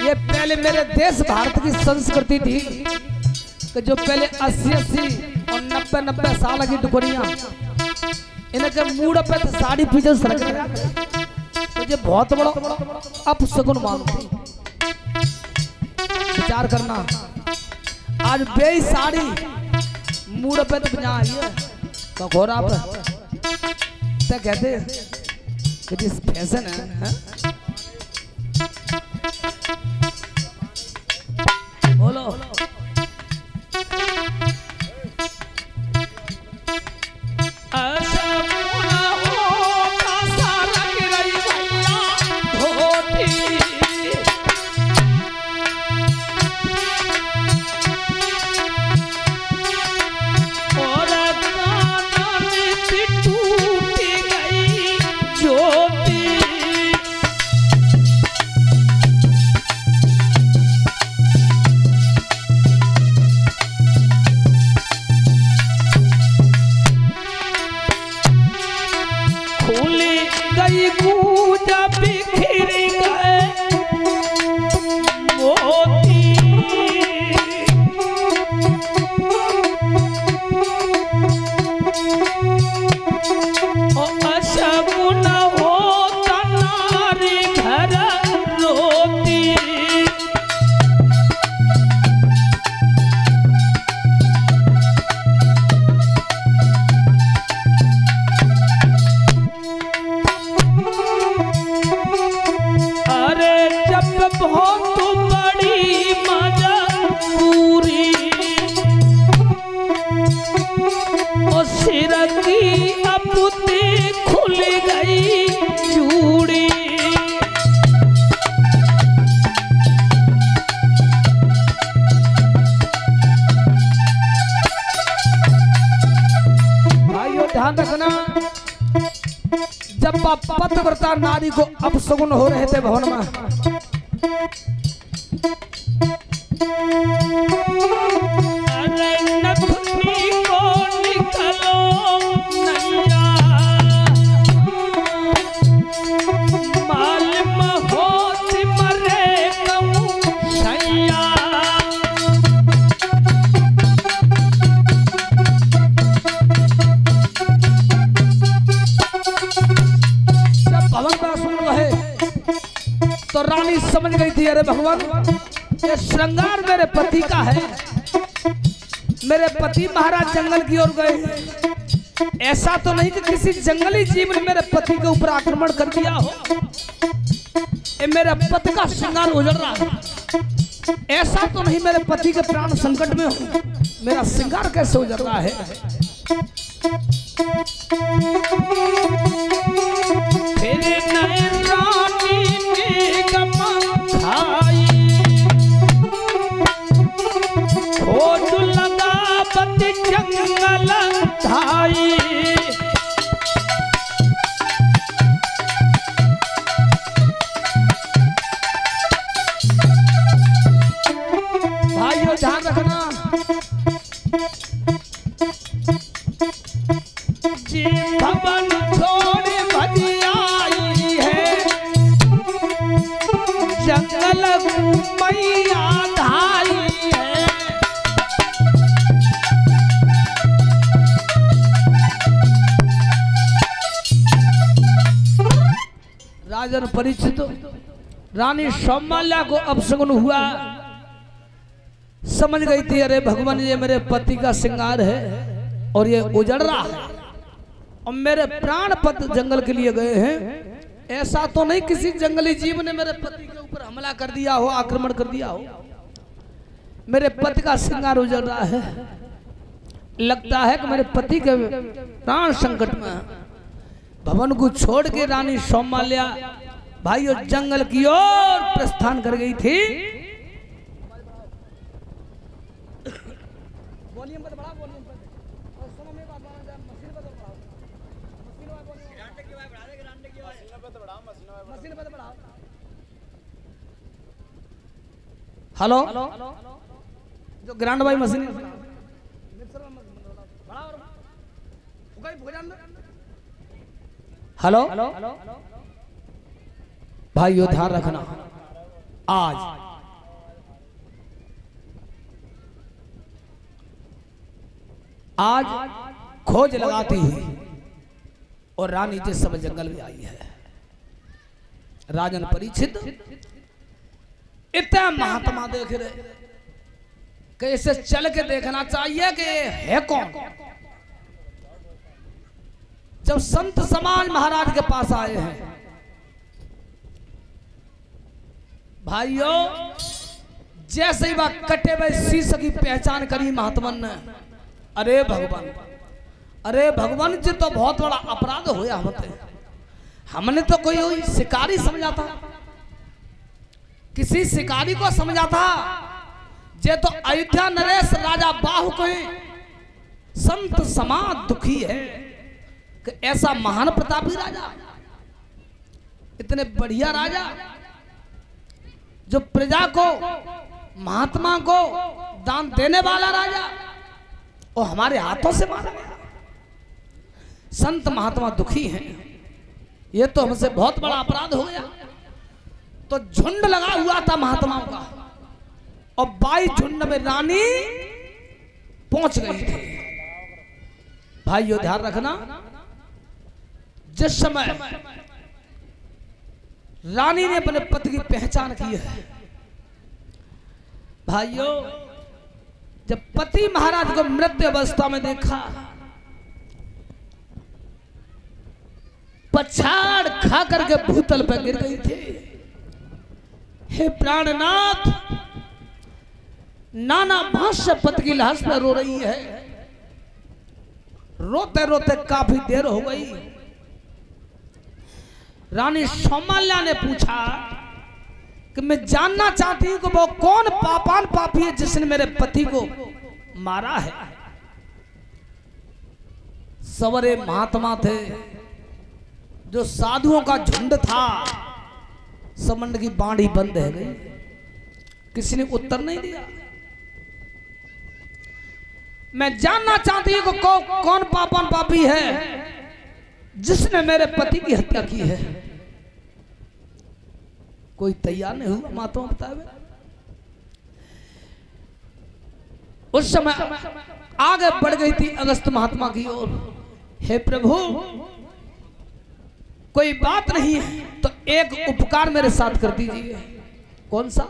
ये पहले मेरे देश भारत की संस्कृति थी कि जो पहले 80-80 और 90-90 साल की टुकड़ियां इनके मूड पे तो साड़ी पीछे सरक रहा मुझे बहुत बड़ा अपशगुन मानती। विचार करना आज बेई साड़ी मूड पे तो बजा आई है तो घोरा पे तो कहते कि जिस फैशन है बोलो पतिव्रता नारी को अपशगुन हो रहे थे भवन में तो रानी समझ गई थी अरे भगवान ये श्रृंगार मेरे पति का है। मेरे पति महाराज जंगल की ओर गए। ऐसा तो नहीं कि किसी जंगली जीव ने मेरे पति के ऊपर आक्रमण कर दिया हो। ये मेरे पति का श्रृंगार उजड़ रहा है। ऐसा तो नहीं मेरे पति के प्राण संकट में हो। मेरा श्रृंगार कैसे उजड़ रहा है। खोज लगा पति जंगल धाई। भाइयों ध्यान रखना जी भवन छोड़ भजी आई है जंगल मैया धाई है। राजन परीक्षित रानी सौमाल्या को अपशगुन हुआ, समझ गई थी अरे भगवान ये मेरे पति का श्रृंगार है और ये उजड़ रहा है और मेरे प्राण पत जंगल के लिए गए हैं। ऐसा तो नहीं किसी जंगली जीव ने मेरे पति के ऊपर हमला कर दिया हो, आक्रमण कर दिया हो। मेरे पति का श्रृंगार उजड़ रहा है, लगता है कि मेरे पति के प्राण संकट में। भवन को छोड़ के रानी सौमाल्या भाइयों जंगल की ओर प्रस्थान कर गई थी। हेलो जो ग्रांड भाई मशीन हेलो भाइयों ध्यान रखना, आज खोज लगाती हुई और रानी जिस समय जंगल में आई है, राजन परीक्षित इतना महात्मा देख रहे कि इसे चल के देखना चाहिए कि है कौन। जब संत समाज महाराज के पास आए हैं भाइयों, जैसे ही वह कटे हुए शीश की पहचान करी महात्मन ने, अरे भगवान जी तो बहुत बड़ा अपराध होया होते। हमने तो कोई शिकारी समझा था, किसी शिकारी को समझा था। जे तो अयोध्या नरेश राजा बाहु को संत समाज दुखी है कि ऐसा महान प्रतापी राजा, इतने बढ़िया राजा जो प्रजा को महात्मा को दान देने वाला राजा, और हमारे हाथों से मारा गया। संत महात्मा दुखी हैं, ये तो हमसे बहुत बड़ा अपराध हो गया। तो झुंड लगा हुआ था महात्माओं का और 22 झुंड में रानी पहुंच गई थी। भाइयों ध्यान रखना, जिस समय रानी ने अपने पति की पहचान की है भाइयों, जब पति महाराज को मृत्यु अवस्था में देखा, पछाड़ खा करके भूतल पर गिर गई थी। हे प्राणनाथ, नाना भाष्य पति की लाश पर रो रही है। रोते रोते काफी देर हो गई। रानी सौमाल्या ने पूछा कि मैं जानना चाहती हूं कि वो कौन पापान पापी है जिसने मेरे पति को मारा है। सवरे महात्मा थे, जो साधुओं का झुंड था, समंड की बाड़ी बंद है गई, किसी ने उत्तर नहीं दिया। मैं जानना चाहती हूं कि कौन पापान पापी है जिसने मेरे पति की हत्या की है। कोई तैयार नहीं हुआ महात्मा बतावे। उस समय आगे बढ़ गई थी अगस्त महात्मा की ओर। हे प्रभु, कोई बात नहीं है तो एक उपकार मेरे साथ कर दीजिए। कौन सा?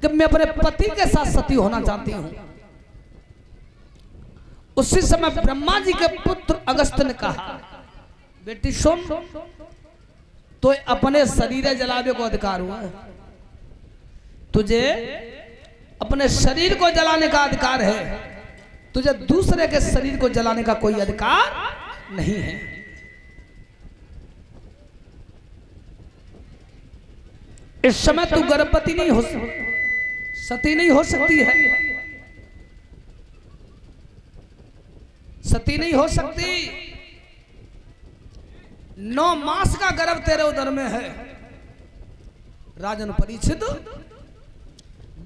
कि मैं अपने पति के साथ सती होना चाहती हूं। उसी समय ब्रह्मा जी के पुत्र अगस्त ने कहा, बेटी सुन, तो अपने शरीर जलावे को अधिकार हुआ है, तुझे अपने शरीर को जलाने का अधिकार है, तुझे दूसरे के शरीर को जलाने का कोई अधिकार नहीं है। इस समय तू गर्भवती नहीं हो, सती नहीं हो सकती है, सती नहीं हो सकती। 9 मास का गर्भ तेरे उदर में है। राजन परीक्षित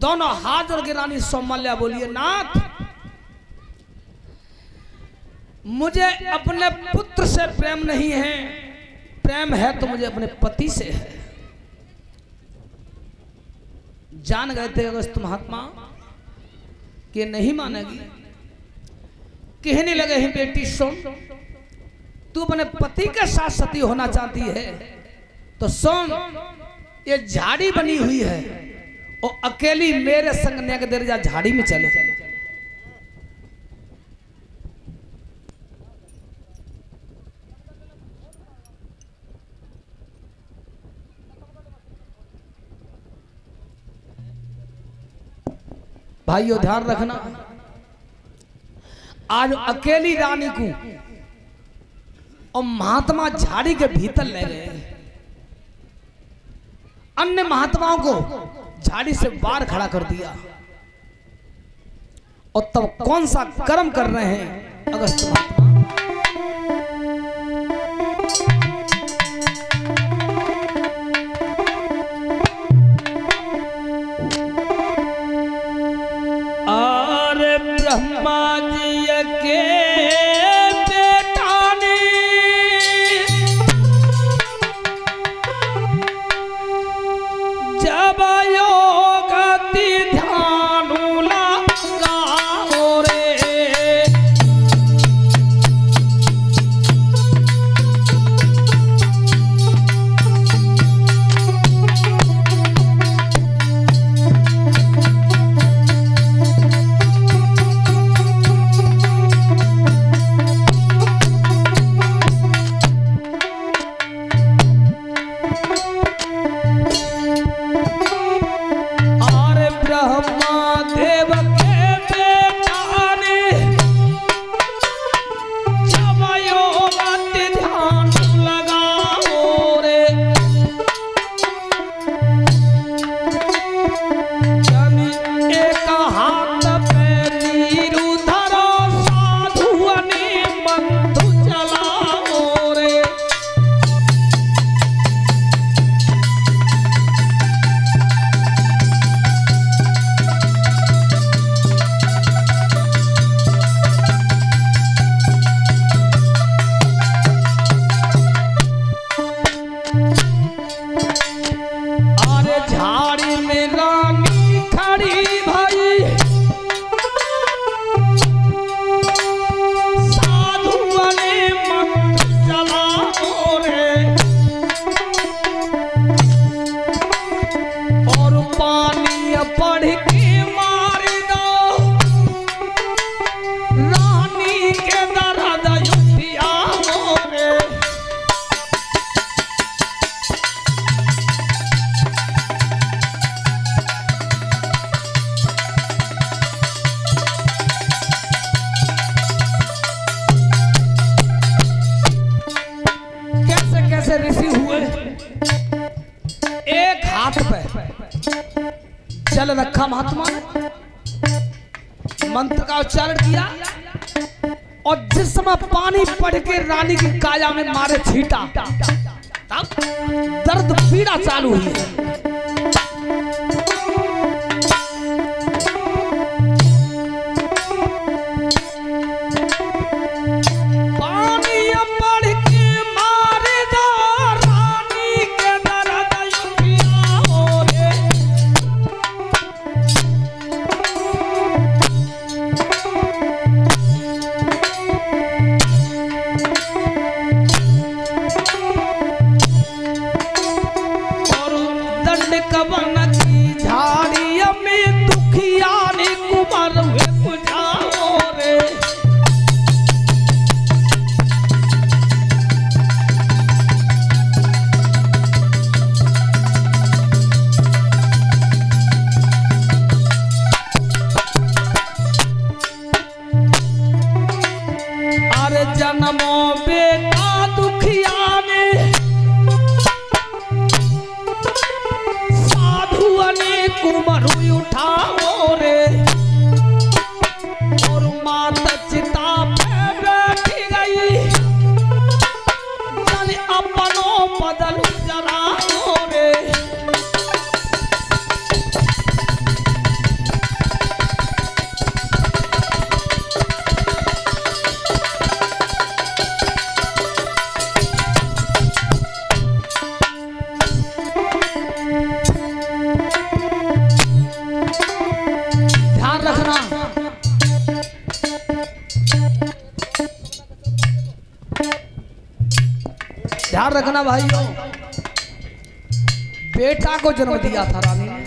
दोनों हाथ जोड़ के रानी सौमाल्या बोलिए, नाथ, मुझे अपने पुत्र से प्रेम नहीं है, प्रेम है तो मुझे अपने पति से है। जान गए थे अगस्त महात्मा कि नहीं मानेगी। कहने लगे हैं, बेटी सुन, तू अपने पति के साथ सती होना चाहती है तो सुन, ये झाड़ी बनी हुई है और अकेली मेरे संग ने के दर्जा झाड़ी में चले। भाइयों ध्यान रखना, आज अकेली रानी को और महात्मा झाड़ी के भीतर ले गए, अन्य महात्माओं को झाड़ी से बाहर खड़ा कर दिया। और तब कौन सा कर्म कर रहे हैं अगस्त महात्मा? ब्रह्मा जी के बेटा ने जब योगति ध्यान लगाओ रे, ऋषि हुए, एक हाथ पे जल रखा महात्मा ने, मंत्र का उच्चारण किया और जिस समय पानी पड़ के रानी की काया में मारे छीटा, तब दर्द पीड़ा चालू हुई। ध्यान रखना भाइयों, बेटा को जन्म दिया था रानी ने।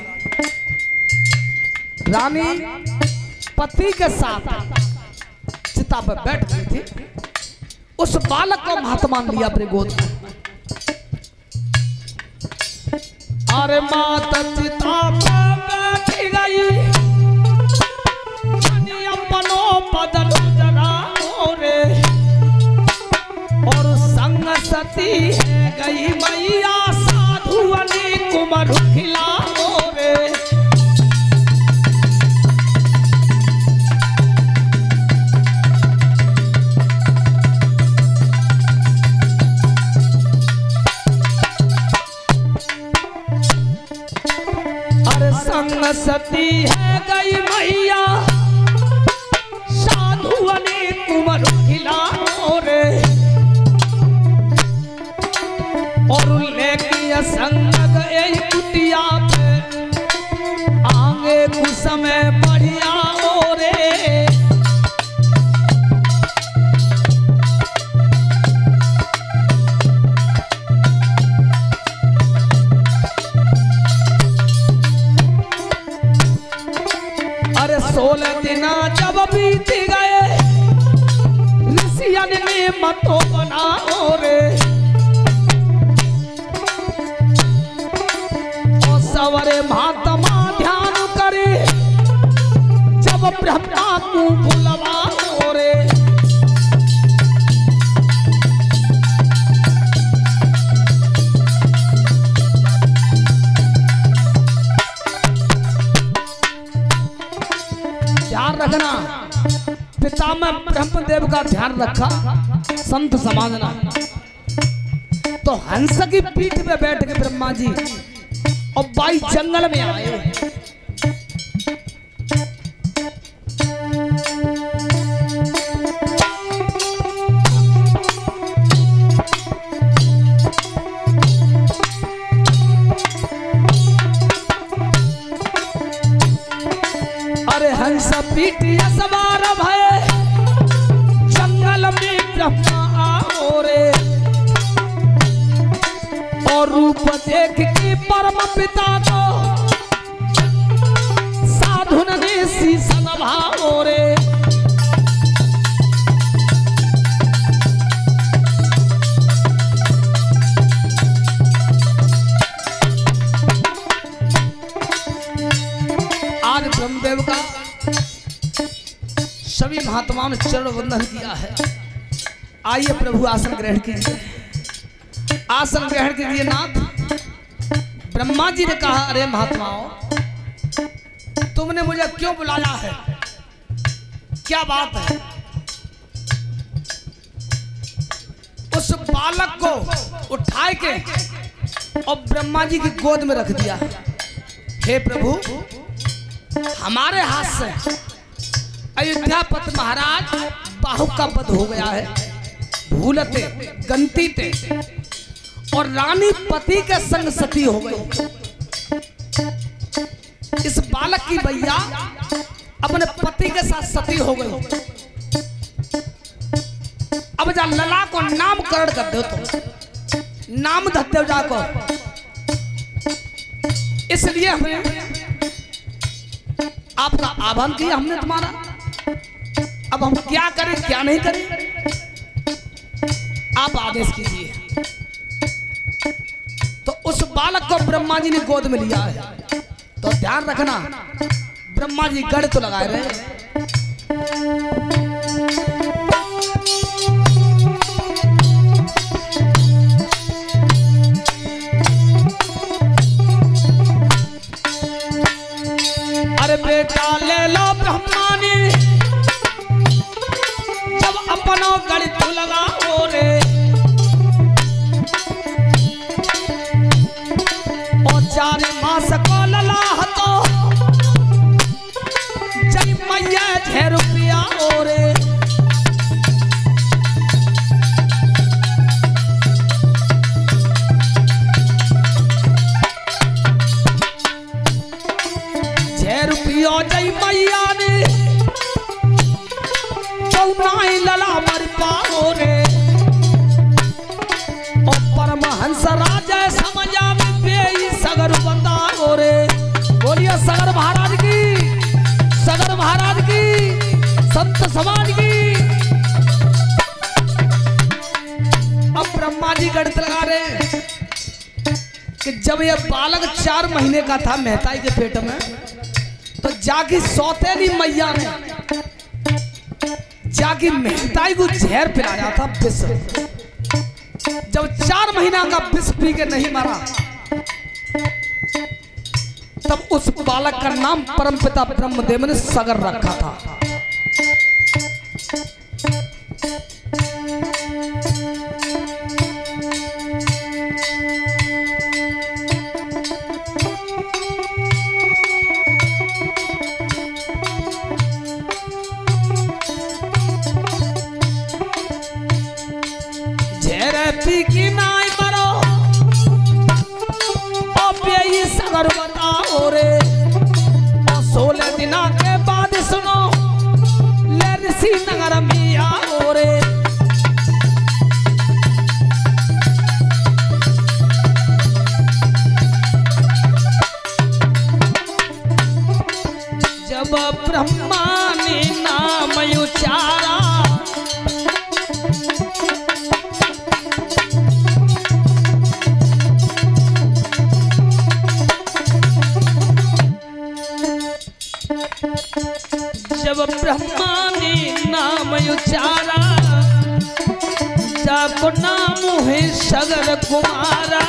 रानी पति के साथ चिता पर बैठ गई थी, उस बालक को महात्मा ने लिया अपने गोद में। अरे माता चिता पर बैठ गई, अपनो बदन जगाओ रे, और संग सती है गई मैया साधु अनेक कुमार खिलाओ रे। अरे संग सती है गई मैया साधु अनेक कुमार खिलाओ रे, और लेके संग गए कुटिया पे आगे कुछ समय बढ़िया हो रे। अरे 16 दिन जब बीत गए ऋषियन ने मतो बनाओ रे, सवरे महात्मा ध्यान करे जब ब्रह्मा को बुलवाओ रे। ध्यान रखना, पिता में ब्रह्मदेव का ध्यान रखा, संत समझना। तो हंस की पीठ पे बैठ के ब्रह्मा जी और बाई जंगल में आए। अरे हंस पीटिया सवार भय जंगल में ब्रह्मा आओ रे, और रूप देख के परम पिता को साधु ने शीश नभाओ रे। आज ब्रह्मदेव का सभी महात्माओं ने चरण वंदन किया है। आइए प्रभु आसन ग्रहण कीजिए, आसन ग्रहण कीजिए नाथ। ब्रह्मा जी ने कहा, अरे महात्माओं तुमने मुझे क्यों बुलाया है, क्या बात है? उस बालक को उठाए के और ब्रह्मा जी की गोद में रख दिया। हे प्रभु, हमारे हाथ से अयोध्यापति महाराज बाहु का वध हो गया है, भूलते गंती थे, और रानी पति के संग सती हो गई। इस बालक की भैया अपने पति के साथ सती हो गई। अब जा लला को नामकरण कर दो, तो नाम धत्ते जाको। इसलिए हमें आपका आह्वान किया हमने तुम्हारा। अब हम क्या करें क्या नहीं करें, आप आदेश कीजिए। तो उस बालक को ब्रह्मा जी ने गोद में लिया है, तो ध्यान रखना ब्रह्मा जी गढ़ तो लगाए रहे। अरे बेटा ले लो ब्रह्मा ने जब अपना गढ़ तो लगाओ रे, और 4 मास को लला तो जय मैया 6 रुपया रे। जय मैया ने चौनाई लला मर पाओ रे, और परमहंस राजा समझा में बेई सगर संत समाज की। अब ब्रह्मा जी गणित लगा रहे हैं कि जब यह बालक 4 महीने का था मेहताई के पेट में, तो जाके सौतेली मैया ने जाके मेहताई को जहर पिलाया था, विष। जब 4 महीना का विष पी के नहीं मरा, तब उस बालक का नाम परमपिता ब्रह्मदेव ने सगर रखा था। पी की नाई मरो यही सगर बताओ रे। और 16 दिना के बाद सुनो ले ऋषि नगर में आओ रे। जब ब्रह्मा ने नाम उचारा, जब ब्रह्मा ने नाम उचारा, जाको नाम है सगर कुमारा।